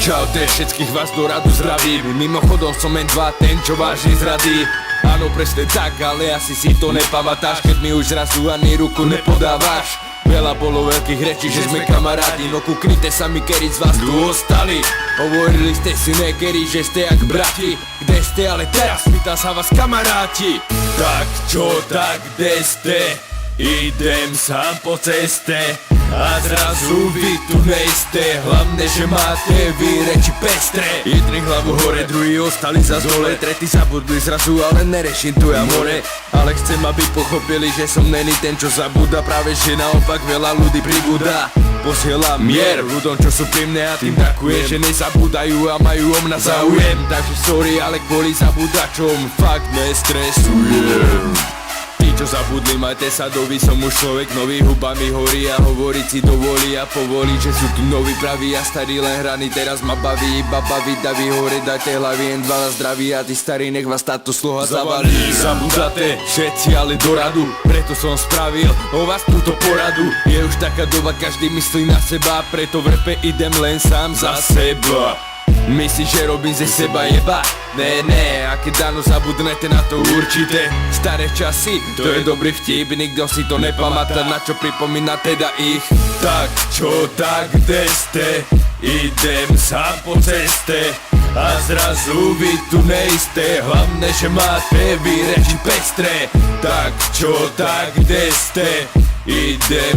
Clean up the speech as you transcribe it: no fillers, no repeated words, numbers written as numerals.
Čaute, všetkých vás do radu zdravím. Mimochodom som len dva, ten čo vážne zradí. Áno, presne tak, ale asi si to nepamatáš, keď mi už zrazu ani ruku nepodávaš. Veľa bolo veľkých rečí, že sme kamarádi, no kúknite sa mi, kedy z vás tu ostali. Hovorili ste si nekedy, že ste jak brati. Kde ste, ale teraz pýtam sa vás kamaráti. Tak čo, tak kde ste? Idem sám po ceste a zrazu vy tu nejste. Hlavne, že máte vy reči pestré. Jedni hlavu hore, druhý ostali za dole, tretí zabudli zrazu, ale nereším tu ja more. Ale chcem, aby pochopili, že som není ten, čo zabúda. Práve, že naopak veľa ľudí pribúda. Posielam mier ľudom, čo sú pri mne, a tým ďakujem, že nezabúdajú a majú o mňa záujem. Takže sorry, ale kvôli zabúdačom fakt nestresujem. Tí, čo zabudli, majte sa dovi, som už človek nový, hubami horí a hovoriť si dovolí a povolí, že sú tu noví praví a starí len hraní. Teraz ma baví, iba baví, daví hore, dajte hlavy, jen dva na zdraví a tí starí, nech vás táto sloha zavalí. Zabudáte všetci, ale do radu, preto som spravil o vás túto poradu. Je už taká doba, každý myslí na seba, preto v repe idem len sám za seba. Myslíš, že robím ze seba jeba? Ne, a keď dáno zabudnete na to určite. Staré časy, to je dobrý vtip, nikto si to nepamätá, na čo pripomína teda ich. Tak čo, tak kde ste? Idem sám po ceste a zrazu vy tu nejste. Hlavne, že máte vy reči pestré. Tak čo, tak kde ste? Idem